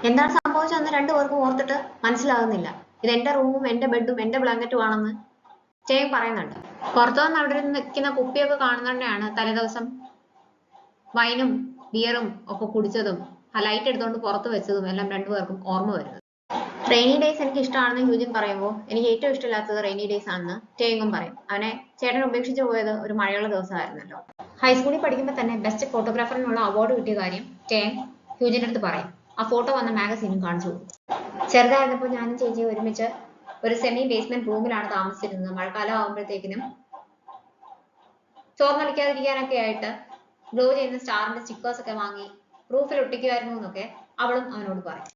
എന്താണ് സംഭവിച്ചതെന്ന് രണ്ടുപേർക്കും ഓർത്തിട്ട് മനസ്സിലാകുന്നില്ല. ഇത് എന്റെ റൂമും എന്റെ ബെഡും എന്റെ ബ്ലാങ്കറ്റും ആണെന്ന് ചേയും പറയുന്നുണ്ട്. പുറത്തുനിന്ന് അവിടെ നിൽക്കുന്ന കുപ്പിയൊക്കെ കാണുന്നതന്നെയാണ് തലേദിവസം വൈനും ബിയറും ഒക്കെ കുടിച്ചതും ആ ലൈറ്റ് എടുത്തുകൊണ്ട് പുറത്ത് വെച്ചതും എല്ലാം രണ്ടുപേർക്കും ഓർമ്മ വരുന്നത്. റെയിനി ഡേയ്സ് എനിക്ക് ഇഷ്ടമാണെന്ന് ഹ്യൂജിൻ പറയുമ്പോൾ എനിക്ക് ഏറ്റവും ഇഷ്ടമില്ലാത്തത് റെയിനി ഡേയ്സ് ആണെന്ന് ടേങ്ങും പറയും. അവനെ ചേട്ടൻ ഉപേക്ഷിച്ചു പോയത് ഒരു മഴയുള്ള ദിവസമായിരുന്നല്ലോ. ഹൈസ്കൂളിൽ പഠിക്കുമ്പോൾ തന്നെ ബെസ്റ്റ് ഫോട്ടോഗ്രാഫറിനുള്ള അവാർഡ് കിട്ടിയ കാര്യം ടേങ് ഹ്യൂജിന്റെ അടുത്ത് പറയും. ആ ഫോട്ടോ വന്ന മാഗസീനും കാണിച്ചു കൊടുക്കും. ചെറുതായിരുന്നപ്പോൾ ഞാനും ചേച്ചി ഒരുമിച്ച് ഒരു സെമി ബേസ്മെന്റ് റൂമിലാണ് താമസിച്ചിരുന്നത്. മഴക്കാലം ആകുമ്പോഴത്തേക്കിനും ചോർന്നൊലിക്കാതിരിക്കാനൊക്കെ ആയിട്ട് ഗ്ലോ ചെയ്യുന്ന സ്റ്റാറിന്റെ സ്റ്റിക്കേഴ്സ് ഒക്കെ വാങ്ങി റൂഫിൽ ഒട്ടിക്കുമായിരുന്നു എന്നൊക്കെ അവളും അവനോട് പറയും.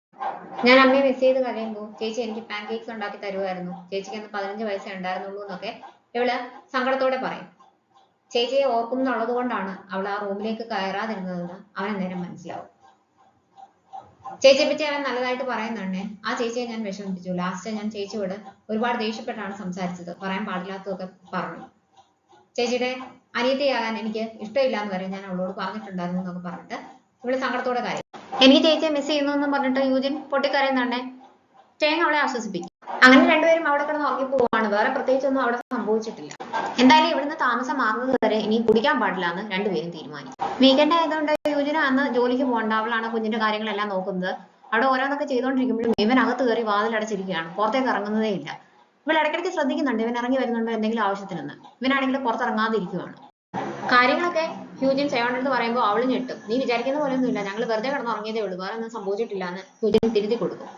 ഞാൻ അമ്മയെ മിസ് ചെയ്ത് കഴിയുമ്പോൾ ചേച്ചി എനിക്ക് പാൻ കേക്ക്സ് ഉണ്ടാക്കി തരുമായിരുന്നു. ചേച്ചിക്ക് അന്ന് 15 വയസ്സേ ഉണ്ടായിരുന്നുള്ളൂ എന്നൊക്കെ ഇവള് സങ്കടത്തോടെ പറയും. ചേച്ചിയെ ഓർക്കുന്നുള്ളത് കൊണ്ടാണ് അവൾ ആ റൂമിലേക്ക് കയറാതിരുന്നതെന്ന് അവൻ നേരം മനസ്സിലാവും. ചേച്ചിയെ പറ്റി അവൻ നല്ലതായിട്ട് പറയുന്നുണ്ടേ. ആ ചേച്ചിയെ ഞാൻ വിഷമിപ്പിച്ചു. ലാസ്റ്റ് ഞാൻ ചേച്ചിയോട് ഒരുപാട് ദേഷ്യപ്പെട്ടാണ് സംസാരിച്ചത്. പറയാൻ പാടില്ലാത്തതൊക്കെ പറഞ്ഞു. ചേച്ചിയുടെ അനിയത്തിയാകാൻ എനിക്ക് ഇഷ്ടമില്ല എന്ന് വരെ ഞാൻ അവളോട് പറഞ്ഞിട്ടുണ്ടായിരുന്നു എന്നൊക്കെ പറഞ്ഞിട്ട് ഇവള് സങ്കടത്തോടെ കാര്യം. എനിക്ക് ചേച്ചിയെ മിസ് ചെയ്യുന്നു എന്ന് പറഞ്ഞിട്ട് യൂജിൻ പൊട്ടിക്കരയുന്നുണ്ടേ. ടേങ് അവളെ ആശ്വസിപ്പിക്കും. അങ്ങനെ രണ്ടുപേരും അവിടെ കിടന്ന് ഉറങ്ങി പോവാണ്. വേറെ പ്രത്യേകിച്ചൊന്നും അവിടെ സംഭവിച്ചിട്ടില്ല. എന്തായാലും ഇവിടുന്ന് താമസം മാറുന്നത് വരെ ഇനി കുടിക്കാൻ പാടില്ല എന്ന് രണ്ടുപേരും തീരുമാനിക്കും. വീക്കെൻഡ് ആയതുകൊണ്ട് യൂജിന് അന്ന് ജോലിക്ക് പോകണ്ട. അവളാണ് കുഞ്ഞിന്റെ കാര്യങ്ങളെല്ലാം നോക്കുന്നത്. അവിടെ ഓരോന്നൊക്കെ ചെയ്തുകൊണ്ടിരിക്കുമ്പോഴും ഇവൻ അകത്ത് കയറി വാതിലടച്ചിരിക്കുകയാണ്. പുറത്തേക്ക് ഇറങ്ങുന്നതേ ഇല്ല. ഇവൾ ഇടയ്ക്കിടയ്ക്ക് ശ്രദ്ധിക്കുന്നുണ്ട് ഇവൻ ഇറങ്ങി വരുന്നുണ്ടോ എന്തെങ്കിലും ആവശ്യത്തിനെന്ന്. ഇവനാണെങ്കിൽ പുറത്തിറങ്ങാതിരിക്കുകയാണ്. കാര്യങ്ങളൊക്കെ ഹ്യൂജിൻ സേവന്റെ അടുത്ത് പറയുമ്പോൾ അവള് ഞെട്ടും. നീ വിചാരിക്കുന്ന പോലെയൊന്നുമില്ല, ഞങ്ങൾ വെറുതെ കിടന്നുറങ്ങിയതേ ഉള്ളൂ, വേറെ ഒന്നും സംഭവിച്ചിട്ടില്ല എന്ന് ഹ്യൂജിൻ തിരുത്തി കൊടുക്കും.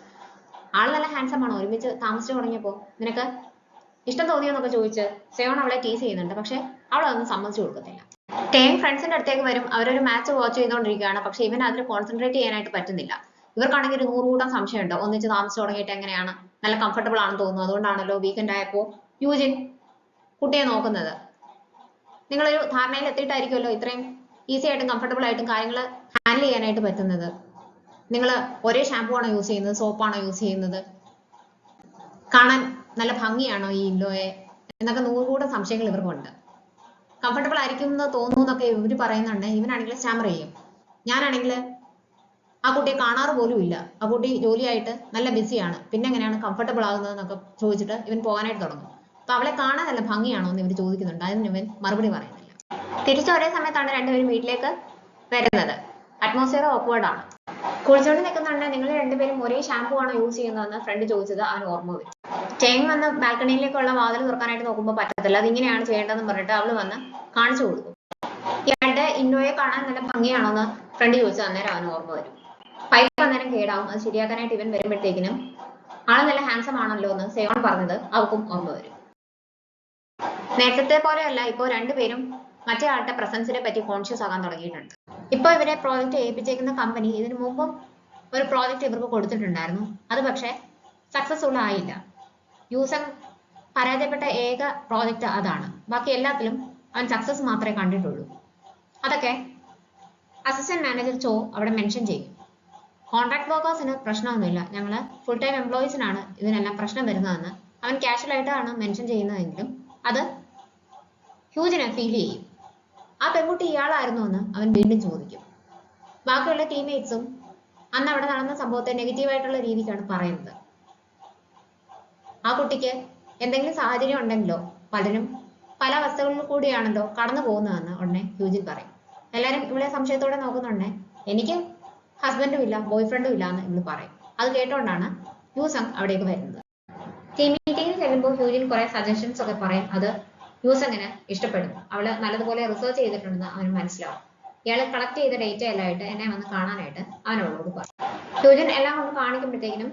ആൾ നല്ല ഹാൻസം ആണോ, ഒരുമിച്ച് താമസിച്ചു തുടങ്ങിയപ്പോ നിനക്ക് ഇഷ്ടം തോന്നിയോന്നൊക്കെ ചോദിച്ച് സേവൻ അവളെ ടീസ് ചെയ്യുന്നുണ്ട്. പക്ഷെ അവൾ അതൊന്നും സമ്മതിച്ചു കൊടുക്കത്തില്ല. ടേം ഫ്രണ്ട്സിന്റെ അടുത്തേക്ക് വരും. അവരൊരു മാച്ച് വാച്ച് ചെയ്തുകൊണ്ടിരിക്കുകയാണ്. പക്ഷെ ഇവൻ അതിൽ കോൺസെൻട്രേറ്റ് ചെയ്യാനായിട്ട് പറ്റുന്നില്ല. ഇവർക്കാണെങ്കിൽ ഒരു 100 കൂട്ടം സംശയമുണ്ട്. ഒന്നിച്ച് താമസിച്ചു തുടങ്ങിയിട്ട് എങ്ങനെയാണ്, നല്ല കംഫർട്ടബിൾ ആണെന്ന് തോന്നുന്നു. അതുകൊണ്ടാണല്ലോ വീക്കെൻഡ് ആയപ്പോ യൂജിൻ കുട്ടിയെ നോക്കുന്നത്. നിങ്ങളൊരു ധാരണയിൽ എത്തിയിട്ടായിരിക്കുമല്ലോ ഇത്രയും ഈസി ആയിട്ടും കംഫർട്ടബിൾ ആയിട്ടും കാര്യങ്ങൾ ഹാൻഡിൽ ചെയ്യാനായിട്ട് പറ്റുന്നത്. നിങ്ങൾ ഒരേ ഷാമ്പു ആണോ യൂസ് ചെയ്യുന്നത്, സോപ്പാണോ യൂസ് ചെയ്യുന്നത്, കാണാൻ നല്ല ഭംഗിയാണോ ഈ ഇല്ലോയെ എന്നൊക്കെ 100 കൂടെ സംശയങ്ങൾ ഇവർക്കുണ്ട്. കംഫർട്ടബിൾ ആയിരിക്കും എന്ന് തോന്നുന്നു എന്നൊക്കെ ഇവർ പറയുന്നുണ്ട്. ഇവനാണെങ്കിൽ സ്റ്റാമർ ചെയ്യും. ഞാനാണെങ്കിൽ ആ കുട്ടിയെ കാണാറ് പോലും ഇല്ല, ആ കുട്ടി ജോലിയായിട്ട് നല്ല ബിസിയാണ്, പിന്നെ എങ്ങനെയാണ് കംഫർട്ടബിൾ ആകുന്നത് എന്നൊക്കെ ചോദിച്ചിട്ട് ഇവൻ പോകാനായിട്ട് തുടങ്ങും. അപ്പൊ അവളെ കാണാൻ നല്ല ഭംഗിയാണോ എന്ന് ഇവർ ചോദിക്കുന്നുണ്ട്. അതിന് ഇവൻ മറുപടി പറയുന്നില്ല. തിരിച്ചു ഒരേ സമയത്താണ് രണ്ടുപേരും വീട്ടിലേക്ക് വരുന്നത്. അറ്റ്മോസ്ഫിയർ ഓക്വേർഡ് ആണ്. കുളിച്ചോണ്ട് നിൽക്കുന്നുണ്ട്. നിങ്ങൾ രണ്ടുപേരും ഒരേ ഷാമ്പു ആണോ യൂസ് ചെയ്യുന്നതെന്ന് ഫ്രണ്ട് ചോദിച്ചത് അവൻ ഓർമ്മ വരും. ടേങ് വന്ന് ബാൽക്കണിയിലേക്കുള്ള വാതിൽ തുറക്കാനായിട്ട് നോക്കുമ്പോൾ പറ്റത്തില്ല. അത് ഇങ്ങനെയാണ് ചെയ്യേണ്ടതെന്ന് പറഞ്ഞിട്ട് അവള് വന്ന് കാണിച്ചു കൊടുക്കും. ഇയാളുടെ ഇന്നോയെ കാണാൻ നല്ല ഭംഗിയാണോന്ന് ഫ്രണ്ട് ചോദിച്ചത് അന്നേരം അവന് ഓർമ്മ വരും. പൈപ്പ് അന്നേരം കേടാവും. അത് ശരിയാക്കാനായിട്ട് ഇവൻ വരുമ്പോഴത്തേക്കിനും ആള് നല്ല ഹാൻസം ആണല്ലോ എന്ന് സേവൻ പറഞ്ഞത് അവൾക്കും ഓർമ്മ വരും. നേരത്തെ പോലെയല്ല, ഇപ്പോൾ രണ്ടുപേരും മറ്റേ ആളുടെ പ്രസൻസിനെ പറ്റി കോൺഷ്യസ് ആകാൻ തുടങ്ങിയിട്ടുണ്ട്. ഇപ്പൊ ഇവരെ പ്രോജക്റ്റ് ഏൽപ്പിച്ചേക്കുന്ന കമ്പനി ഇതിനു മുമ്പും ഒരു പ്രോജക്റ്റ് ഇവർക്ക് കൊടുത്തിട്ടുണ്ടായിരുന്നു. അത് പക്ഷെ സക്സസ്ഫുൾ ആയില്ല. യൂസങ് പരാജയപ്പെട്ട ഏക പ്രോജക്റ്റ് അതാണ്. ബാക്കി എല്ലാത്തിലും അവൻ സക്സസ് മാത്രമേ കണ്ടിട്ടുള്ളൂ. അതൊക്കെ അസിസ്റ്റന്റ് മാനേജർ ചോ അവിടെ മെൻഷൻ ചെയ്യും. കോൺട്രാക്ട് വർക്കേഴ്സിന് പ്രശ്നമൊന്നുമില്ല, ഞങ്ങൾ ഫുൾ ടൈം എംപ്ലോയീസിനാണ് ഇതിനെല്ലാം പ്രശ്നം വരുന്നതെന്ന് അവൻ കാഷ്വൽ ആയിട്ടാണ് മെൻഷൻ ചെയ്യുന്നതെങ്കിലും അത് ഹ്യൂജിനെ ഫീൽ ചെയ്യും. ആ പെൺകുട്ടി ഇയാളായിരുന്നു എന്ന് അവൻ വീണ്ടും ചോദിക്കും. ബാക്കിയുള്ള ടീംമേറ്റ്സും അന്ന് അവിടെ നടന്ന സംഭവത്തെ നെഗറ്റീവായിട്ടുള്ള രീതിക്കാണ് പറയുന്നത്. ആ കുട്ടിക്ക് എന്തെങ്കിലും സാഹചര്യം ഉണ്ടെങ്കിലോ, പലരും പല അവസ്ഥകളിൽ കൂടിയാണല്ലോ കടന്നു പോകുന്നതെന്ന് ഉടനെ ഹ്യൂജിൻ പറയും. എല്ലാരും ഇവിടെ സംശയത്തോടെ നോക്കുന്നുണ്ടേ. എനിക്ക് ഹസ്ബൻഡും ഇല്ല, ബോയ് ഫ്രണ്ടും ഇല്ല എന്ന് ഇവള് പറയും. അത് കേട്ടോണ്ടാണ് യൂസങ് അവിടേക്ക് വരുന്നത്. ടീം മീറ്റിംഗിൽ ചെല്ലുമ്പോൾ ഹ്യൂജിൻ കുറെ സജഷൻസ് ഒക്കെ പറയും. അത് യൂസങ്ങിന് ഇഷ്ടപ്പെടും. അവള് നല്ലതുപോലെ റിസർച്ച് ചെയ്തിട്ടുണ്ടെന്ന് അവന് മനസ്സിലാവും. ഇയാള് കളക്ട് ചെയ്ത ഡേറ്റ എല്ലാം ആയിട്ട് എന്നെ വന്ന് കാണാനായിട്ട് അവൻ അവളോട് പറയും. ഹ്യൂജിൻ എല്ലാം കൊണ്ട് കാണിക്കുമ്പോഴത്തേക്കിനും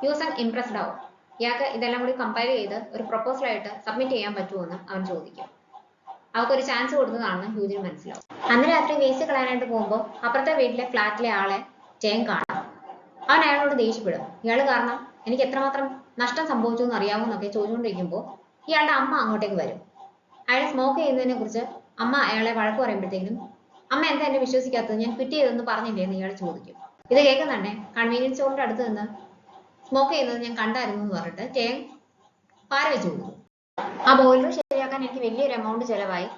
യൂസങ് ഇംപ്രസ്ഡ് ആവും. ഇയാൾക്ക് ഇതെല്ലാം കൂടി കമ്പയർ ചെയ്ത് ഒരു പ്രൊപ്പോസലായിട്ട് സബ്മിറ്റ് ചെയ്യാൻ പറ്റുമോ എന്ന് അവൻ ചോദിക്കും. അവൾക്കൊരു ചാൻസ് കൊടുത്തതാണെന്ന് ഹ്യൂജിന് മനസ്സിലാവും. അന്ന് രാത്രി വേസ്റ്റ് കളയാനായിട്ട് പോകുമ്പോൾ അപ്പുറത്തെ വീട്ടിലെ ഫ്ലാറ്റിലെ ആളെ ടേങ് കാണാം. അവൻ അയാളോട് ദേഷ്യപ്പെടും. ഇയാള് കാരണം എനിക്ക് എത്രമാത്രം നഷ്ടം സംഭവിച്ചു എന്ന് അറിയാവുന്നൊക്കെ ചോദിച്ചുകൊണ്ടിരിക്കുമ്പോൾ ഇയാളുടെ അമ്മ അങ്ങോട്ടേക്ക് വരും. അയാൾ സ്മോക്ക് ചെയ്യുന്നതിനെ കുറിച്ച് അമ്മ അയാളെ വഴക്ക് പറയുമ്പോഴത്തേക്കും അമ്മ എന്താ എന്നെ വിശ്വസിക്കാത്തത്, ഞാൻ ക്വിറ്റ് ചെയ്തെന്ന് പറഞ്ഞില്ലേ എന്ന് ഇയാൾ ചോദിക്കും. ഇത് കേൾക്കുന്നുണ്ടേ കൺവീനിയൻസ് സ്റ്റോറിന്റെ അടുത്ത് നിന്ന് സ്മോക്ക് ചെയ്യുന്നത് ഞാൻ കണ്ടായിരുന്നു എന്ന് പറഞ്ഞിട്ട് ടേങ് പാര വെച്ച് കൊടുക്കും. ആ ബോയിലർ ശരിയാക്കാൻ എനിക്ക് വലിയൊരു എമൗണ്ട് ചെലവായി,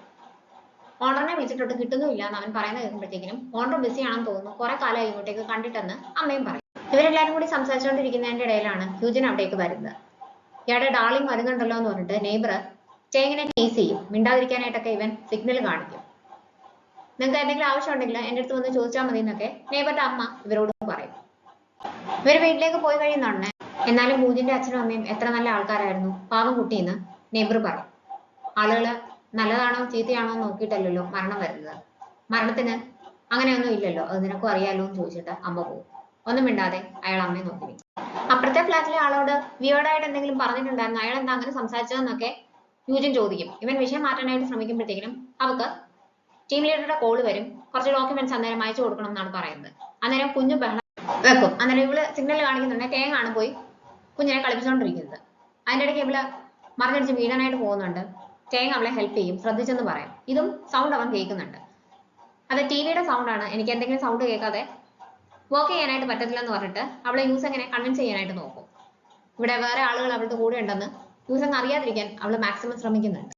ഓണറിനെ വിളിച്ചിട്ടൊട്ട് കിട്ടുന്നുമില്ല എന്ന് അവൻ പറയുന്നത് കേൾക്കുമ്പോഴത്തേക്കിനും ഓണർ ബിസി ആണെന്ന് തോന്നുന്നു, കുറെ കാലമായി ഇങ്ങോട്ടേക്ക് കണ്ടിട്ടെന്ന് അമ്മയും പറയും. ഇവരെല്ലാരും കൂടി സംസാരിച്ചുകൊണ്ടിരിക്കുന്നതിന്റെ ഇടയിലാണ് യൂജിൻ അവിടേക്ക് വരുന്നത്. ഇയാളുടെ ഡാർലിംഗ് വരുന്നുണ്ടല്ലോ എന്ന് പറഞ്ഞിട്ട് നെയ്ബർ ചേങ്ങിനെ ടീസ് ചെയ്യും. മിണ്ടാതിരിക്കാനായിട്ടൊക്കെ ഇവൻ സിഗ്നൽ കാണിക്കും. നിങ്ങൾക്ക് എന്തെങ്കിലും ആവശ്യം ഉണ്ടെങ്കിൽ എന്റെ അടുത്ത് വന്ന് ചോദിച്ചാൽ മതി എന്നൊക്കെ നെയ്ബറുടെ അമ്മ ഇവരോട് പറയും. ഇവർ വീട്ടിലേക്ക് പോയി കഴിയുന്നുണ്ടേ എന്നാലും മൂജിന്റെ അച്ഛനും അമ്മയും എത്ര നല്ല ആൾക്കാരായിരുന്നു, പാവം കുട്ടിയെന്ന് നെയ്ബർ പറയും. ആളുകള് നല്ലതാണോ ചീത്തയാണോ എന്ന് നോക്കിയിട്ടല്ലല്ലോ മരണം വരുന്നത്. മരണത്തിന് അങ്ങനെയൊന്നും ഇല്ലല്ലോ, അത് നിനക്കും അറിയാലോ എന്ന് ചോദിച്ചിട്ട് അമ്മ പോകും. ഒന്നും മിണ്ടാതെ അയാൾ അമ്മയെ നോക്കി നിൽക്കും. അപ്പുറത്തെ ഫ്ലാറ്റിലെ ആളോട് വിയേർഡായിട്ട് എന്തെങ്കിലും പറഞ്ഞിട്ടുണ്ടായിരുന്നു, അയാൾ എന്താ അങ്ങനെ സംസാരിച്ചതെന്നൊക്കെ യൂജിൻ ചോദിക്കും. ഇവൻ വിഷയം മാറ്റാനായിട്ട് ശ്രമിക്കുമ്പോഴത്തേക്കിനും അവക്ക് ടീം ലീഡറുടെ കോള് വരും. കുറച്ച് ഡോക്യുമെന്റ്സ് അന്നേരം അയച്ചു കൊടുക്കണം എന്നാണ് പറയുന്നത്. അന്നേരം കുഞ്ഞു ബഹളം വെക്കും. അന്നേരം ഇവള് സിഗ്നൽ കാണിക്കുന്നുണ്ട്. തേങ്ങാണ് പോയി കുഞ്ഞിനെ കളിപ്പിച്ചുകൊണ്ടിരിക്കുന്നത്. അതിന്റെ ഇടയ്ക്ക് ഇവള് മറിഞ്ഞടിച്ച് വീഴാനായിട്ട് പോകുന്നുണ്ട്. തേങ്ങ അവളെ ഹെൽപ്പ് ചെയ്യും, ശ്രദ്ധിച്ചെന്ന് പറയും. ഇതും സൗണ്ട് അവൻ കേൾക്കുന്നുണ്ട്. അത് ടിവിയുടെ സൗണ്ടാണ്, എനിക്ക് എന്തെങ്കിലും സൗണ്ട് കേൾക്കാതെ വർക്ക് ചെയ്യാനായിട്ട് പറ്റത്തില്ലെന്ന് പറഞ്ഞിട്ട് അവളെ യൂസ് എങ്ങനെ കൺവിൻസ് ചെയ്യാനായിട്ട് നോക്കും. ഇവിടെ വേറെ ആളുകൾ അവളുടെ കൂടെ ഉണ്ടെന്ന് യൂസ് എന്ന് അറിയാതിരിക്കാൻ അവൾ മാക്സിമം ശ്രമിക്കുന്നുണ്ട്.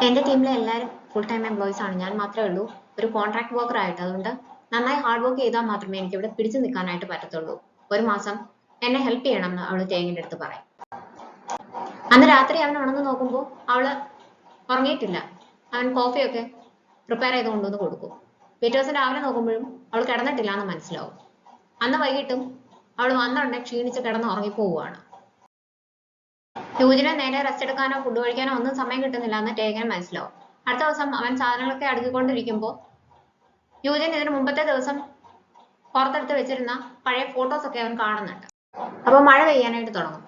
എന്റെ ടീമിലെ എല്ലാവരും ഫുൾ ടൈം എംപ്ലോയീസ് ആണ്, ഞാൻ മാത്രമേ ഉള്ളൂ ഒരു കോൺട്രാക്ട് വർക്കർ ആയിട്ട്. അതുകൊണ്ട് നന്നായി ഹാർഡ് വർക്ക് ചെയ്താൽ മാത്രമേ എനിക്ക് ഇവിടെ പിടിച്ചു നിൽക്കാനായിട്ട് പറ്റത്തുള്ളൂ. ഒരു മാസം എന്നെ ഹെൽപ്പ് ചെയ്യണം എന്ന് അവള് തേങ്ങിന്റെ അടുത്ത് പറയും. അന്ന് രാത്രി അവൻ ഉണർന്ന് നോക്കുമ്പോൾ അവള് ഉറങ്ങിയിട്ടില്ല. അവൻ കോഫിയൊക്കെ പ്രിപ്പയർ ചെയ്ത് കൊണ്ടുവന്ന് കൊടുക്കും. പിറ്റേ ദിവസം രാവിലെ നോക്കുമ്പോഴും അവൾ കിടന്നിട്ടില്ല എന്ന് മനസ്സിലാവും. അന്ന് വൈകിട്ടും അവൾ വന്നുടനെ ക്ഷീണിച്ച് കിടന്ന് ഉറങ്ങിപ്പോവുകയാണ്. യൂജിന് നേരെ റെസ്റ്റ് എടുക്കാനോ ഫുഡ് കഴിക്കാനോ ഒന്നും സമയം കിട്ടുന്നില്ല എന്ന് ടേഗന് മനസ്സിലാവും. അടുത്ത ദിവസം അവൻ സാധനങ്ങളൊക്കെ അടുക്കിക്കൊണ്ടിരിക്കുമ്പോൾ യൂജിൻ ഇതിന് മുമ്പത്തെ ദിവസം പുറത്തെടുത്ത് വെച്ചിരുന്ന പഴയ ഫോട്ടോസ് ഒക്കെ അവൻ കാണുന്നുണ്ട്. അപ്പൊ മഴ പെയ്യാനായിട്ട് തുടങ്ങും.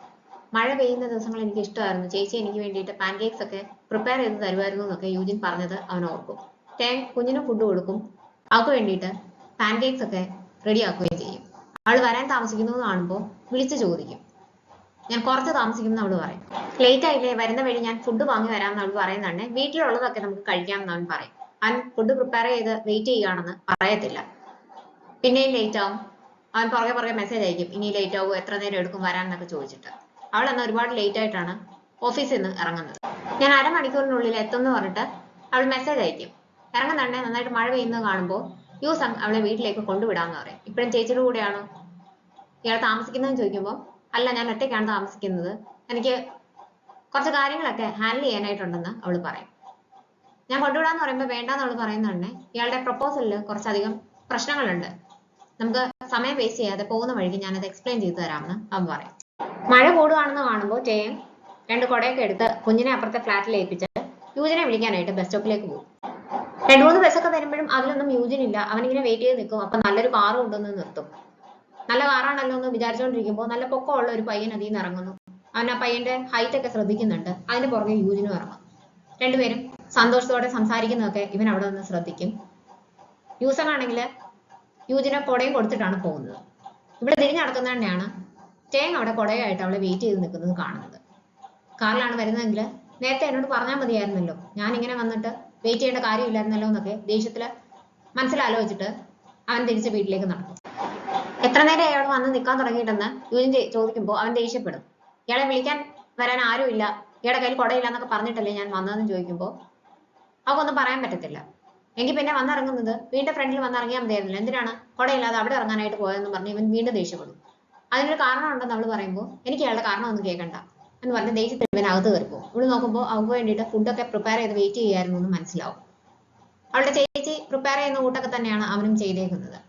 മഴ പെയ്യുന്ന ദിവസങ്ങൾ എനിക്ക് ഇഷ്ടമായിരുന്നു, ചേച്ചി എനിക്ക് വേണ്ടിയിട്ട് പാൻകേക്സ് ഒക്കെ പ്രിപ്പയർ ചെയ്ത് തരുമായിരുന്നു എന്നൊക്കെ യൂജിൻ പറഞ്ഞത് അവൻ ഓർക്കും. ടേങ് കുഞ്ഞിന് ഫുഡ് കൊടുക്കും. അവൾക്ക് വേണ്ടിയിട്ട് പാൻകേക്സ് ഒക്കെ റെഡിയാക്കുകയും ചെയ്യും. അവൾ വരാൻ താമസിക്കുന്നു എന്ന് കാണുമ്പോൾ വിളിച്ചു ചോദിക്കും. ഞാൻ കുറച്ച് താമസിക്കും എന്ന് അവള് പറയും. ലേറ്റ് ആയില്ലേ, വരുന്ന വഴി ഞാൻ ഫുഡ് വാങ്ങി വരാമെന്ന് അവൾ പറയുന്നുണ്ട്. വീട്ടിലുള്ളതൊക്കെ നമുക്ക് കഴിക്കാമെന്ന് അവൻ പറയും. അവൻ ഫുഡ് പ്രിപ്പയർ ചെയ്ത് വെയിറ്റ് ചെയ്യുകയാണെന്ന് പറയത്തില്ല. പിന്നെയും ലേറ്റ് ആവും. അവൻ പുറകെ മെസ്സേജ് അയക്കും, ഇനി ലേറ്റ് ആവും, എത്ര നേരം എടുക്കും വരാൻ എന്നൊക്കെ ചോദിച്ചിട്ട്. അവൾ അന്ന് ഒരുപാട് ലേറ്റ് ആയിട്ടാണ് ഓഫീസിൽ നിന്ന് ഇറങ്ങുന്നത്. ഞാൻ അരമണിക്കൂറിനുള്ളിൽ എത്തുമെന്ന് പറഞ്ഞിട്ട് അവൾ മെസ്സേജ് അയക്കും. ഇറങ്ങുന്നുണ്ടെ നന്നായിട്ട് മഴ പെയ്യുന്നത് കാണുമ്പോൾ യൂസങ് അവളെ വീട്ടിലേക്ക് കൊണ്ടുവിടാമെന്ന് പറയും. ഇപ്പോഴും ചേച്ചിയുടെ കൂടെയാണോ ഇയാൾ താമസിക്കുന്നതെന്ന് ചോദിക്കുമ്പോൾ അല്ല, ഞാൻ ഒറ്റയ്ക്കാണ് താമസിക്കുന്നത്, എനിക്ക് കുറച്ച് കാര്യങ്ങളൊക്കെ ഹാൻഡിൽ ചെയ്യാനായിട്ടുണ്ടെന്ന് അവൾ പറയും. ഞാൻ കൊണ്ടുവിടാന്ന് പറയുമ്പോൾ വേണ്ടാന്ന് അവൾ പറയുന്നുണ്ട്. ഇയാളുടെ പ്രപ്പോസലിൽ കുറച്ചധികം പ്രശ്നങ്ങളുണ്ട്, നമുക്ക് സമയം വേസ്റ്റ് ചെയ്യാതെ പോകുന്ന വഴിക്ക് ഞാനത് എക്സ്പ്ലെയിൻ ചെയ്തു തരാമെന്ന് അവൻ പറയും. മഴ കൂടുകയാണെന്ന് കാണുമ്പോൾ ജയൻ 2 കുടയൊക്കെ എടുത്ത് കുഞ്ഞിനെ അപ്പുറത്തെ ഫ്ലാറ്റിൽ ഏൽപ്പിച്ച് യൂജിനെ വിളിക്കാനായിട്ട് ബസ് സ്റ്റോപ്പിലേക്ക് പോകും. 2-3 ബസ്സൊക്കെ വരുമ്പോഴും അതിലൊന്നും യൂജിൻ ഇല്ല. അവനിങ്ങനെ വെയിറ്റ് ചെയ്ത് നിൽക്കും. അപ്പൊ നല്ലൊരു കാറ് കൊണ്ടുവന്ന് നിർത്തും. നല്ല കാറാണല്ലോ എന്ന് വിചാരിച്ചുകൊണ്ടിരിക്കുമ്പോൾ നല്ല പൊക്കമുള്ള ഒരു പയ്യൻ അതിൽ നിന്ന് ഇറങ്ങുന്നു. അവൻ ആ പയ്യന്റെ ഹൈറ്റ് ഒക്കെ ശ്രദ്ധിക്കുന്നുണ്ട്. അതിന്റെ പുറകെ യൂജിനും ഇറങ്ങും. രണ്ടുപേരും സന്തോഷത്തോടെ സംസാരിക്കുന്നതൊക്കെ ഇവൻ അവിടെ നിന്ന് ശ്രദ്ധിക്കും. യൂസനാണെങ്കിൽ യൂജിനെ കൊടയും കൊടുത്തിട്ടാണ് പോകുന്നത്. ഇവിടെ തിരിഞ്ഞടക്കുന്ന തന്നെയാണ് ടേങ് അവിടെ കൊടയായിട്ട് അവളെ വെയിറ്റ് ചെയ്ത് നിൽക്കുന്നത് കാണുന്നത്. കാറിലാണ് വരുന്നതെങ്കിൽ നേരത്തെ എന്നോട് പറഞ്ഞാൽ മതിയായിരുന്നല്ലോ, ഞാൻ ഇങ്ങനെ വന്നിട്ട് വെയിറ്റ് ചെയ്യേണ്ട കാര്യമില്ലായിരുന്നല്ലോ എന്നൊക്കെ ദേഷ്യത്തില് മനസ്സിലാലോചിച്ചിട്ട് അവൻ തിരിച്ച് വീട്ടിലേക്ക് നടക്കും. എത്ര നേരം അയാൾ വന്ന് നിൽക്കാൻ തുടങ്ങിയിട്ടെന്ന് യൂജിൻ ചോദിക്കുമ്പോൾ അവൻ ദേഷ്യപ്പെടും. ഇയാളെ വിളിക്കാൻ വരാൻ ആരുമില്ല, ഇയാളുടെ കയ്യിൽ കുടയില്ല എന്നൊക്കെ പറഞ്ഞിട്ടല്ലേ ഞാൻ വന്നതെന്ന് ചോദിക്കുമ്പോൾ അവക്കൊന്നും പറയാൻ പറ്റത്തില്ല. എങ്കിൽ പിന്നെ വന്നിറങ്ങുന്നത് വീടിന്റെ ഫ്രണ്ടിൽ വന്നിറങ്ങിയാൽ മതിയായിരുന്നില്ല, എന്തിനാണ് കുടയില്ലാതെ അവിടെ ഇറങ്ങാനായിട്ട് പോയതെന്ന് പറഞ്ഞ് ഇവൻ വീണ്ടും ദേഷ്യപ്പെടും. അതിനൊരു കാരണം ഉണ്ടെന്ന് അവള് പറയുമ്പോൾ എനിക്ക് ഇയാളുടെ കാരണം ഒന്നും കേൾക്കണ്ട എന്ന് പറഞ്ഞ് ദേഷ്യത്തിൽ ഇവൻ അകത്ത് കയറിപ്പോകും. ഇവിടെ നോക്കുമ്പോൾ അവൾക്ക് വേണ്ടിയിട്ട് ഫുഡൊക്കെ പ്രിപ്പയർ ചെയ്ത് വെയിറ്റ് ചെയ്യായിരുന്നു എന്ന് മനസ്സിലാവും. അവളുടെ ചേച്ചി പ്രിപ്പയർ ചെയ്യുന്ന കൂട്ടൊക്കെ തന്നെയാണ് അവനും ചെയ്തേക്കുന്നത്.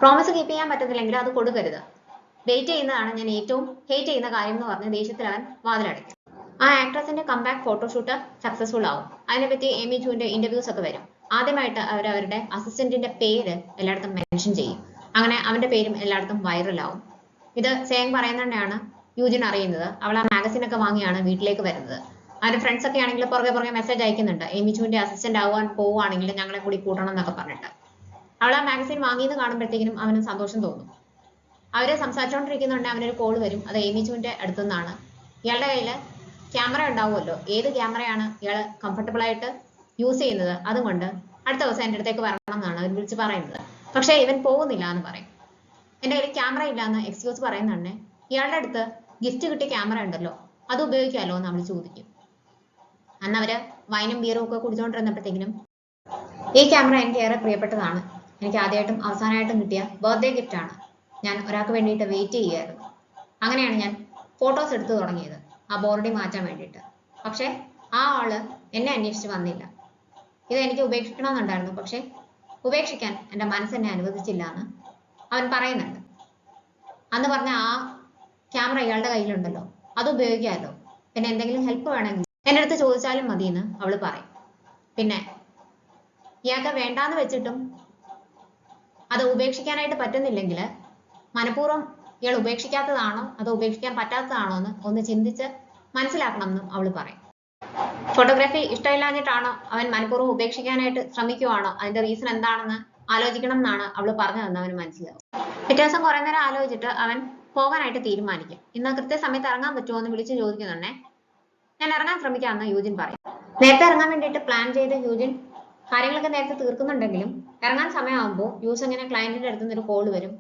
പ്രോമിസ് കീപ്പ് ചെയ്യാൻ പറ്റത്തില്ലെങ്കിൽ അത് കൊടുക്കരുത്, വെയിറ്റ് ചെയ്യുന്നതാണ് ഞാൻ ഏറ്റവും ഹേറ്റ് ചെയ്യുന്ന കാര്യം എന്ന് പറഞ്ഞ് ദേഷ്യത്തിൽ അവൻ വാതിലടയ്ക്കും. ആ ആക്ട്രസിന്റെ കംബാക്ക് ഫോട്ടോഷൂട്ട് സക്സസ്ഫുൾ ആവും. അതിനെപ്പറ്റി എമി ചൂന്റെ ഇന്റർവ്യൂസ് ഒക്കെ വരും. ആദ്യമായിട്ട് അവരുടെ അസിസ്റ്റന്റിന്റെ പേര് എല്ലായിടത്തും മെൻഷൻ ചെയ്യും. അങ്ങനെ അവന്റെ പേരും എല്ലായിടത്തും വൈറലാവും. ഇത് സേങ് പറയുന്നതന്നെയാണ് യൂജിൻ അറിയുന്നത്. അവൾ ആ മാഗസിൻ ഒക്കെ വാങ്ങിയാണ് വീട്ടിലേക്ക് വരുന്നത്. അവന്റെ ഫ്രണ്ട്സ് ഒക്കെ ആണെങ്കിൽ പുറകെ മെസ്സേജ് അയക്കുന്നുണ്ട്, എമി ചൂന്റെ അസിസ്റ്റന്റ് ആവാൻ പോവുകയാണെങ്കിൽ ഞങ്ങളെ കൂടി കൂട്ടണം എന്നൊക്കെ പറഞ്ഞിട്ട്. അവൾ ആ മാഗസിൻ വാങ്ങിയെന്ന് കാണുമ്പോഴത്തേക്കിനും അവന് സന്തോഷം തോന്നും. അവര് സംസാരിച്ചുകൊണ്ടിരിക്കുന്നുണ്ട്, അവനൊരു കോൾ വരും. അത് എമി ചൂന്റെ അടുത്തു നിന്നാണ്. ഇയാളുടെ കയ്യിൽ ക്യാമറ ഉണ്ടാവുമല്ലോ, ഏത് ക്യാമറയാണ് ഇയാൾ കംഫർട്ടബിൾ ആയിട്ട് യൂസ് ചെയ്യുന്നത്, അതുകൊണ്ട് അടുത്ത ദിവസം എൻ്റെ അടുത്തേക്ക് വരണം എന്നാണ് അവർ വിളിച്ച് പറയുന്നത്. പക്ഷെ ഇവൻ പോകുന്നില്ല എന്ന് പറയും. എൻ്റെ കയ്യിൽ ക്യാമറ ഇല്ല എന്ന് എക്സ്ക്യൂസ് പറയുന്നുണ്ട്. ഇയാളുടെ അടുത്ത് ഗിഫ്റ്റ് കിട്ടിയ ക്യാമറ ഉണ്ടല്ലോ, അത് ഉപയോഗിക്കാമല്ലോ എന്ന് അവൾ ചോദിക്കും. അന്ന് അവര് വൈനും ബിയറും ഒക്കെ കുടിച്ചുകൊണ്ടിരുന്നപ്പോഴത്തേക്കിനും ഈ ക്യാമറ എനിക്ക് ഏറെ പ്രിയപ്പെട്ടതാണ്, എനിക്ക് ആദ്യമായിട്ടും അവസാനമായിട്ടും കിട്ടിയ ബർത്ത്ഡേ ഗിഫ്റ്റ് ആണ്, ഞാൻ ഒരാൾക്ക് വേണ്ടിയിട്ട് വെയിറ്റ് ചെയ്യുകയായിരുന്നു. അങ്ങനെയാണ് ഞാൻ ഫോട്ടോസ് എടുത്തു തുടങ്ങിയത് ആ ബോർഡിൽ മാറ്റാൻ വേണ്ടിയിട്ട്. പക്ഷെ ആ ആള് എന്നെ അന്വേഷിച്ച് വന്നില്ല. ഇത് എനിക്ക് ഉപേക്ഷിക്കണമെന്നുണ്ടായിരുന്നു, പക്ഷെ ഉപേക്ഷിക്കാൻ എൻ്റെ മനസ്സെന്നെ അനുവദിച്ചില്ല എന്ന് അവൻ പറയുന്നുണ്ട്. അന്ന് പറഞ്ഞ ആ ക്യാമറ ഇയാളുടെ കയ്യിലുണ്ടല്ലോ, അത് ഉപയോഗിക്കാമല്ലോ, പിന്നെ എന്തെങ്കിലും ഹെൽപ്പ് വേണമെങ്കിൽ എൻ്റെ അടുത്ത് ചോദിച്ചാലും മതിയെന്ന് അവള് പറയും. പിന്നെ ഇയാൾക്ക് വേണ്ടാന്ന് വെച്ചിട്ടും അത് ഉപേക്ഷിക്കാനായിട്ട് പറ്റുന്നില്ലെങ്കിൽ മനഃപൂർവ്വം ഇയാൾ ഉപേക്ഷിക്കാത്തതാണോ അതോ ഉപേക്ഷിക്കാൻ പറ്റാത്തതാണോ എന്ന് ഒന്ന് ചിന്തിച്ച് മനസ്സിലാക്കണം എന്നും അവള് പറയും. ഫോട്ടോഗ്രാഫി ഇഷ്ടമില്ലാഞ്ഞിട്ടാണോ അവൻ മനഃപൂർവ്വം ഉപേക്ഷിക്കാനായിട്ട് ശ്രമിക്കുവാണോ, അതിന്റെ റീസൺ എന്താണെന്ന് ആലോചിക്കണം എന്നാണ് അവള് പറഞ്ഞതെന്ന് അവന് മനസ്സിലാവും. പിറ്റേ ദിവസം കുറെ നേരം ആലോചിച്ചിട്ട് അവൻ പോകാനായിട്ട് തീരുമാനിക്കും. ഇന്ന് കൃത്യസമയത്ത് ഇറങ്ങാൻ പറ്റുമോ എന്ന് വിളിച്ച് ചോദിക്കുന്നുണ്ടേ. ഞാൻ ഇറങ്ങാൻ ശ്രമിക്കാമെന്ന് യൂജിൻ പറയും. നേരത്തെ ഇറങ്ങാൻ വേണ്ടിയിട്ട് പ്ലാൻ ചെയ്ത് യൂജിൻ കാര്യങ്ങളൊക്കെ നേരത്തെ തീർക്കുന്നുണ്ടെങ്കിലും ഇറങ്ങാൻ സമയമാകുമ്പോൾ യൂസങ്ങിനെ ക്ലയന്റിന്റെ അടുത്ത് നിന്ന് ഒരു കോൾ വരും.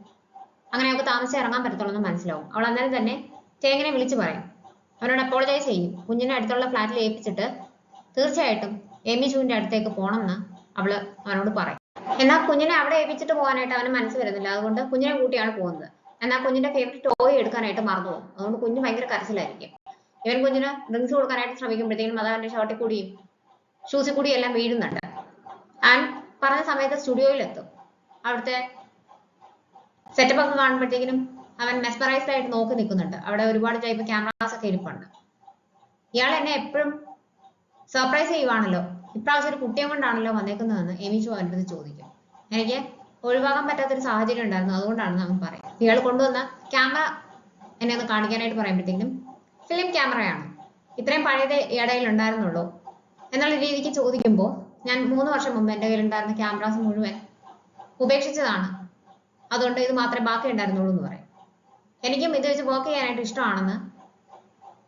അങ്ങനെ അവൾക്ക് താമസിച്ച് ഇറങ്ങാൻ പറ്റത്തുള്ളൂ എന്ന് മനസ്സിലാവും. അവൾ അന്നേരം തന്നെ ചേങ്ങനെ വിളിച്ചു പറയും, അവനോട് അപ്പോളജൈസ് ചെയ്യും. കുഞ്ഞിനെ അടുത്തുള്ള ഫ്ലാറ്റിൽ ഏൽപ്പിച്ചിട്ട് തീർച്ചയായിട്ടും എമി ചൂവിന്റെ അടുത്തേക്ക് പോകണം എന്ന് അവള് അവനോട് പറയും. എന്നാൽ കുഞ്ഞിനെ അവിടെ ഏൽപ്പിച്ചിട്ട് പോകാനായിട്ട് അവന് മനസ്സ് വരുന്നില്ല. അതുകൊണ്ട് കുഞ്ഞിനെ കൂട്ടിയാണ് പോകുന്നത്. എന്നാൽ കുഞ്ഞിന്റെ ഫേവറേറ്റ് ടോയ് എടുക്കാനായിട്ട് മറന്നുപോകും. അതുകൊണ്ട് കുഞ്ഞ് ഭയങ്കര കരച്ചിലായിരിക്കും. ഇവൻ കുഞ്ഞിന് ഡ്രിങ്ക്സ് കൊടുക്കാനായിട്ട് ശ്രമിക്കുമ്പോഴത്തേക്കും അത് അവന്റെ ഷോട്ടിൽ കൂടിയും ഷൂസിൽ കൂടിയും എല്ലാം വീഴുന്നുണ്ട്. അവൻ പറഞ്ഞ സമയത്ത് സ്റ്റുഡിയോയിലെത്തും. അവിടുത്തെ സെറ്റപ്പ് ഒക്കെ കാണുമ്പോഴത്തേക്കിനും അവൻ മെസ്മറൈസ്ഡ് ആയിട്ട് നോക്കി നിൽക്കുന്നുണ്ട്. അവിടെ ഒരുപാട് ടൈപ്പ് ക്യാമറാസ് ഒക്കെ ഇരിപ്പുണ്ട്. ഇയാൾ എന്നെ എപ്പോഴും സർപ്രൈസ് ചെയ്യുവാണല്ലോ, ഇപ്രാവശ്യം ഒരു കുട്ടിയെ കൊണ്ടാണല്ലോ വന്നേക്കുന്നതെന്ന് എമി ചോ അവൻ്റെ അടുത്ത് ചോദിക്കും. എനിക്ക് ഒഴിവാക്കാൻ പറ്റാത്തൊരു സാഹചര്യം ഉണ്ടായിരുന്നു, അതുകൊണ്ടാണെന്ന് അവൻ പറയും. ഇയാൾ കൊണ്ടുവന്ന ക്യാമറ എന്നെ ഒന്ന് കാണിക്കാനായിട്ട് പറയുമ്പോഴത്തേക്കും ഫിലിം ക്യാമറയാണ്, ഇത്രയും പഴയത് ഇടയിൽ ഉണ്ടായിരുന്നുള്ളൂ എന്നുള്ള രീതിക്ക് ചോദിക്കുമ്പോൾ ഞാൻ 3 വർഷം മുമ്പ് എൻ്റെ കയ്യിലുണ്ടായിരുന്ന ക്യാമറാസ് മുഴുവൻ ഉപേക്ഷിച്ചതാണ്, അതുകൊണ്ട് ഇത് മാത്രമേ ബാക്കി ഉണ്ടായിരുന്നുള്ളൂ എന്ന് പറയും. എനിക്കും ഇത് വെച്ച് വർക്ക് ചെയ്യാനായിട്ട് ഇഷ്ടമാണെന്ന്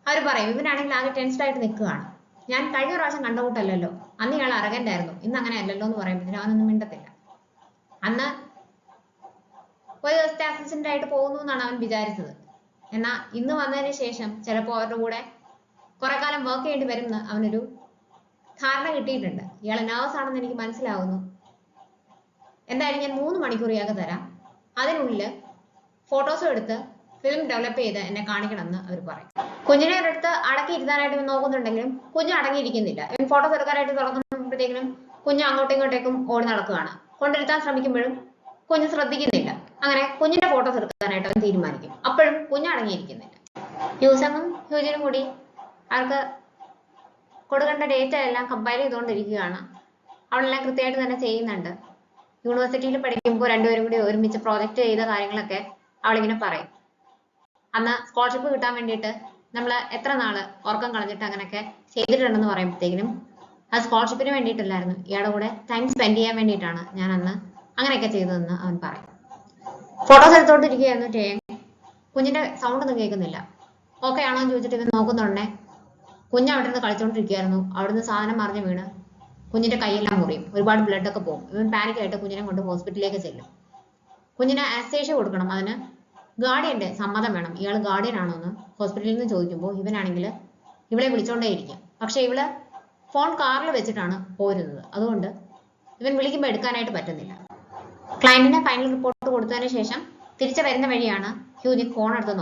അവർ പറയും. ഇവനാണെങ്കിൽ ആകെ ടെൻസ്ഡ് ആയിട്ട് നിൽക്കുകയാണ്. ഞാൻ കഴിഞ്ഞ പ്രാവശ്യം കണ്ട കൂട്ടല്ലല്ലോ, അന്ന് ഇയാൾ അറഗന്റ് ആയിരുന്നു, ഇന്ന് അങ്ങനെ അല്ലല്ലോ എന്ന് പറയുമ്പോഴത്തേനും അവനൊന്നും മിണ്ടത്തില്ല. അന്ന് ഒരു ദിവസത്തെ അസിസ്റ്റന്റ് ആയിട്ട് പോകുന്നു എന്നാണ് അവൻ വിചാരിച്ചത്. എന്നാൽ ഇന്ന് വന്നതിന് ശേഷം ചിലപ്പോൾ അവരുടെ കൂടെ കുറെ കാലം വർക്ക് ചെയ്യേണ്ടി വരും എന്ന് അവനൊരു ധാരണ കിട്ടിയിട്ടുണ്ട്. ഇയാൾ നെർവസ് ആണെന്ന് എനിക്ക് മനസ്സിലാവുന്നു. എന്തായാലും ഞാൻ 3 മണിക്കൂർ ഇയാൾക്ക് തരാം, അതിനുള്ളിൽ ഫോട്ടോസും എടുത്ത് ഫിലിം ഡെവലപ്പ് ചെയ്ത് എന്നെ കാണിക്കണമെന്ന് അവർ പറയും. കുഞ്ഞിനെ ഒരിടത്ത് അടക്കി ഇരുത്താനായിട്ട് ഇവൻ നോക്കുന്നുണ്ടെങ്കിലും കുഞ്ഞ് അടങ്ങിയിരിക്കുന്നില്ല. ഇവൻ ഫോട്ടോസ് എടുക്കാനായിട്ട് തുറക്കുമ്പോഴത്തേക്കും കുഞ്ഞ് അങ്ങോട്ടും ഇങ്ങോട്ടേക്കും ഓടി നടക്കുകയാണ്. കൊണ്ടിരുത്താൻ ശ്രമിക്കുമ്പോഴും കുഞ്ഞ് ശ്രദ്ധിക്കുന്നില്ല. അങ്ങനെ കുഞ്ഞിന്റെ ഫോട്ടോസ് എടുക്കാനായിട്ട് അവൻ തീരുമാനിക്കും. അപ്പോഴും കുഞ്ഞ് അടങ്ങിയിരിക്കുന്നില്ല. യൂസങ്ങും യൂജിനും കൂടി അവർക്ക് കൊടുക്കേണ്ട ഡേറ്റ എല്ലാം കമ്പയർ ചെയ്തുകൊണ്ടിരിക്കുകയാണ്. അവളെല്ലാം കൃത്യമായിട്ട് തന്നെ ചെയ്യുന്നുണ്ട്. യൂണിവേഴ്സിറ്റിയിൽ പഠിക്കുമ്പോൾ രണ്ടുപേരും കൂടി ഒരുമിച്ച് പ്രോജക്റ്റ് ചെയ്ത കാര്യങ്ങളൊക്കെ അവളിങ്ങനെ പറയും. അന്ന് സ്കോളർഷിപ്പ് കിട്ടാൻ വേണ്ടിയിട്ട് നമ്മൾ എത്ര നാള് ഉറക്കം കളഞ്ഞിട്ട് അങ്ങനെയൊക്കെ ചെയ്തിട്ടുണ്ടെന്ന് പറയുമ്പോഴത്തേക്കിനും അത് സ്കോളർഷിപ്പിന് വേണ്ടിയിട്ടല്ലായിരുന്നു, ഇയാളുടെ കൂടെ ടൈം സ്പെൻഡ് ചെയ്യാൻ വേണ്ടിയിട്ടാണ് ഞാൻ അന്ന് അങ്ങനെയൊക്കെ ചെയ്തതെന്ന് അവൻ പറയും. ഫോട്ടോസ് എടുത്തോണ്ടിരിക്കുകയായിരുന്നു ടേം. കുഞ്ഞിന്റെ സൗണ്ട് ഒന്നും കേൾക്കുന്നില്ല. ഓക്കെ ആണോ എന്ന് ചോദിച്ചിട്ട് ഇവൻ നോക്കുന്നുണ്ടേ കുഞ്ഞ് അവിടെ നിന്ന് കളിച്ചോണ്ടിരിക്കുകയായിരുന്നു. അവിടുന്ന് സാധനം മറിഞ്ഞ് വീണ് കുഞ്ഞിന്റെ കൈയെല്ലാം മുറിയും, ഒരുപാട് ബ്ലഡ് ഒക്കെ പോകും. ഇവൻ പാനിക്കായിട്ട് കുഞ്ഞിനെ കൊണ്ട് ഹോസ്പിറ്റലിലേക്ക് ചെല്ലും. കുഞ്ഞിന് ആനസ്തേഷ്യ കൊടുക്കണം, അതിന് ഗാർഡിയന്റെ സമ്മതം വേണം. ഇയാൾ ഗാർഡിയൻ ആണോ എന്ന് ഹോസ്പിറ്റലിൽ നിന്ന് ചോദിക്കുമ്പോൾ ഇവനാണെങ്കിൽ ഇവളെ വിളിച്ചോണ്ടേയിരിക്കും. പക്ഷെ ഇവള് ഫോൺ കാറിൽ വെച്ചിട്ടാണ് പോരുന്നത്, അതുകൊണ്ട് ഇവൻ വിളിക്കുമ്പോൾ എടുക്കാനായിട്ട് പറ്റുന്നില്ല. ക്ലയന്റിന് ഫൈനൽ റിപ്പോർട്ട് കൊടുത്തതിന് ശേഷം തിരിച്ചു വരുന്ന വഴിയാണ് ഹ്യൂജിൻ ഫോൺ എടുത്ത്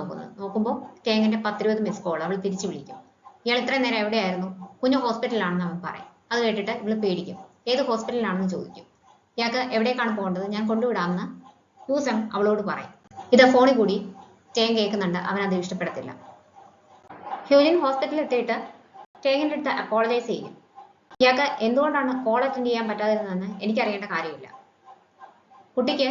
നോക്കുമ്പോൾ ടേങ്ങിന്റെ 10-20 മിസ് കോൾ. അവൾ തിരിച്ചു വിളിക്കും. ഇയാൾ ഇത്രയും നേരം എവിടെയായിരുന്നു? കുഞ്ഞ് ഹോസ്പിറ്റലിലാണെന്ന് അവൻ പറയും. അത് കേട്ടിട്ട് ഇവള് പേടിക്കും. ഏത് ഹോസ്പിറ്റലിലാണെന്ന് ചോദിക്കും. ഇയാൾക്ക് എവിടേക്കാണ് പോകേണ്ടത്, ഞാൻ കൊണ്ടുവിടാമെന്ന് യൂസങ് അവളോട് പറയും. ഇത് ഫോണിൽ കൂടി ടേങ് കേൾക്കുന്നുണ്ട്. അവനത് ഇഷ്ടപ്പെടത്തില്ല. ഹ്യൂജിൻ ഹോസ്പിറ്റലിൽ എത്തിയിട്ട് ടേങ്ങിന്റെ അടുത്ത് അപ്പോളജൈസ് ചെയ്യും. ഇയാൾക്ക് എന്തുകൊണ്ടാണ് കോൾ അറ്റൻഡ് ചെയ്യാൻ പറ്റാതിരുന്നതെന്ന് എനിക്കറിയേണ്ട കാര്യമില്ല. കുട്ടിക്ക്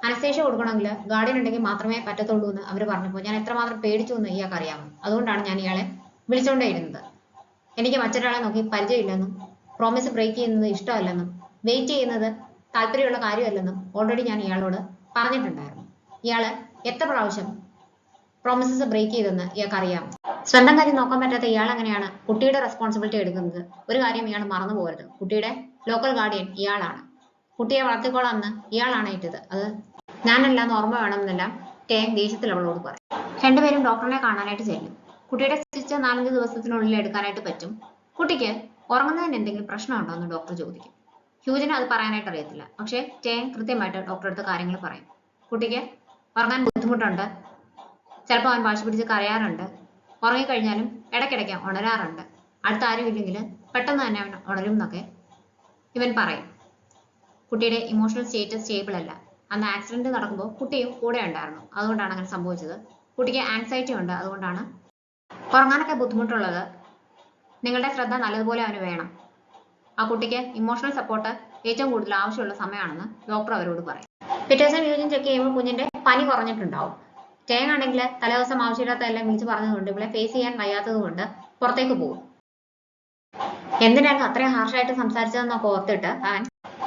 അനസ്തേഷ്യ കൊടുക്കണമെങ്കിൽ ഗാർഡിയൻ ഉണ്ടെങ്കിൽ മാത്രമേ പറ്റത്തുള്ളൂ എന്ന് അവർ പറഞ്ഞപ്പോൾ ഞാൻ എത്രമാത്രം പേടിച്ചു എന്ന് ഇയാൾക്ക് അറിയാമോ? അതുകൊണ്ടാണ് ഞാൻ ഇയാളെ വിളിച്ചുകൊണ്ടേയിരുന്നത്. എനിക്ക് മറ്റൊരാളെ നോക്കി പരിചയമില്ലെന്നും പ്രോമിസ് ബ്രേക്ക് ചെയ്യുന്നത് ഇഷ്ടമല്ലെന്നും വെയിറ്റ് ചെയ്യുന്നത് താല്പര്യമുള്ള കാര്യമല്ലെന്നും ഓൾറെഡി ഞാൻ ഇയാളോട് പറഞ്ഞിട്ടുണ്ടായിരുന്നു. ഇയാള് എത്ര പ്രാവശ്യം പ്രോമിസസ് ബ്രേക്ക് ചെയ്തെന്ന് ഇയാൾക്ക് അറിയാമോ? സ്വന്തം കാര്യം നോക്കാൻ പറ്റാത്ത ഇയാൾ അങ്ങനെയാണ് കുട്ടിയുടെ റെസ്പോൺസിബിലിറ്റി എടുക്കുന്നത്. ഒരു കാര്യം ഇയാൾ മറന്നു പോകരുത്, കുട്ടിയുടെ ലോക്കൽ ഗാർഡിയൻ ഇയാളാണ്. കുട്ടിയെ വളർത്തിക്കോളാമെന്ന് ഇയാളാണ് ഏറ്റത്, അത് ഞാനല്ലാന്ന് ഓർമ്മ വേണമെന്നെല്ലാം ടേങ് ദേഷ്യത്തിൽ അവളോട് പറയും. രണ്ടുപേരും ഡോക്ടറിനെ കാണാനായിട്ട് ചെല്ലും. കുട്ടിയുടെ സ്റ്റിച്ച് 4-5 ദിവസത്തിനുള്ളിൽ എടുക്കാനായിട്ട് പറ്റും. കുട്ടിക്ക് ഉറങ്ങുന്നതിന് എന്തെങ്കിലും പ്രശ്നമുണ്ടോ എന്ന് ഡോക്ടർ ചോദിക്കും. ഹ്യൂജിന് അത് പറയാനായിട്ട് അറിയത്തില്ല. പക്ഷേ ടേങ് കൃത്യമായിട്ട് ഡോക്ടറെ അടുത്ത് കാര്യങ്ങൾ പറയും. കുട്ടിക്ക് ഉറങ്ങാൻ ബുദ്ധിമുട്ടുണ്ട്, ചിലപ്പോൾ അവൻ വാശി പിടിച്ച് കരയാറുണ്ട്, ഉറങ്ങിക്കഴിഞ്ഞാലും ഇടയ്ക്കിടയ്ക്ക് ഉണരാറുണ്ട്, അടുത്ത ആരും ഇല്ലെങ്കിൽ പെട്ടെന്ന് തന്നെ അവൻ ഉണരും എന്നൊക്കെ ഇവൻ പറയും. കുട്ടിയുടെ ഇമോഷണൽ സ്റ്റേറ്റസ് സ്റ്റേബിൾ അല്ല. അന്ന് ആക്സിഡന്റ് നടക്കുമ്പോൾ കുട്ടിയും കൂടെ ഉണ്ടായിരുന്നു, അതുകൊണ്ടാണ് അങ്ങനെ സംഭവിച്ചത്. കുട്ടിക്ക് ആങ്സൈറ്റി ഉണ്ട്, അതുകൊണ്ടാണ് ഉറങ്ങാനൊക്കെ ബുദ്ധിമുട്ടുള്ളത്. നിങ്ങളുടെ ശ്രദ്ധ നല്ലതുപോലെ അവന് വേണം. ആ കുട്ടിക്ക് ഇമോഷണൽ സപ്പോർട്ട് ഏറ്റവും കൂടുതൽ ആവശ്യമുള്ള സമയമാണെന്ന് ഡോക്ടർ അവരോട് പറയും. പിറ്റേ ദിവസം യൂജിൻ ചെക്ക് ചെയ്യുമ്പോൾ കുഞ്ഞിന്റെ പനി കുറഞ്ഞിട്ടുണ്ടാവും. തേങ്ങാണെങ്കിൽ തലേദിവസം ആവശ്യമില്ലാത്ത എല്ലാം വിളിച്ച് പറഞ്ഞതുകൊണ്ട് ഇവിടെ ഫേസ് ചെയ്യാൻ വയ്യാത്തത് കൊണ്ട് പുറത്തേക്ക് പോകും. എന്തിനാണ് അത്രയും ഹാർഷായിട്ട് സംസാരിച്ചതെന്നൊക്കെ ഓർത്തിട്ട് അവൻ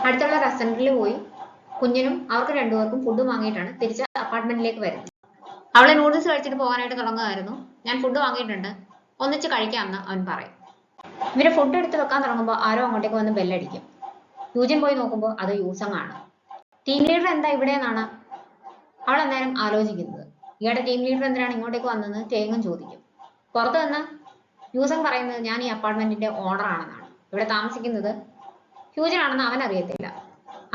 അടുത്തുള്ള റെസ്റ്റോറന്റിൽ പോയി കുഞ്ഞിനും അവർക്ക് രണ്ടുപേർക്കും ഫുഡ് വാങ്ങിയിട്ടാണ് തിരിച്ച് അപ്പാർട്ട്മെന്റിലേക്ക് വരുന്നത്. അവളെ നൂഡിൽസ് കഴിച്ചിട്ട് പോകാനായിട്ട് തുടങ്ങുമായിരുന്നു. ഞാൻ ഫുഡ് വാങ്ങിയിട്ടുണ്ട്, ഒന്നിച്ച് കഴിക്കാമെന്ന് അവൻ പറയും. ഇവര് ഫുഡ് എടുത്ത് വെക്കാൻ തുടങ്ങുമ്പോൾ ആരോ അങ്ങോട്ടേക്ക് വന്ന് ബെല്ലടിക്കും. യൂജിൻ പോയി നോക്കുമ്പോൾ അത് യൂസങ് ആണ്. ടീം ലീഡർ എന്താ ഇവിടെ എന്നാണ് അവൾ അന്നേരം ആലോചിക്കുന്നത്. ഇയാളുടെ ടീം ലീഡർ എന്തിനാണ് ഇങ്ങോട്ടേക്ക് വന്നതെന്ന് തേങ്ങും ചോദിക്കും. പുറത്ത് നിന്ന് യൂസങ് പറയുന്നത് ഞാൻ ഈ അപ്പാർട്ട്മെന്റിന്റെ ഓണർ ആണെന്നാണ്, ഇവിടെ താമസിക്കുന്നത് ഹ്യൂജൻ ആണെന്ന് അവൻ അറിയത്തില്ല.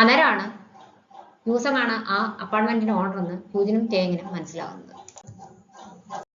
അന്നേരമാണ് യൂസങ് ആണ് ആ അപ്പാർട്ട്മെന്റിന്റെ ഓണർ എന്ന് ഹ്യൂജനും തേങ്ങിനും മനസ്സിലാവുന്നത്.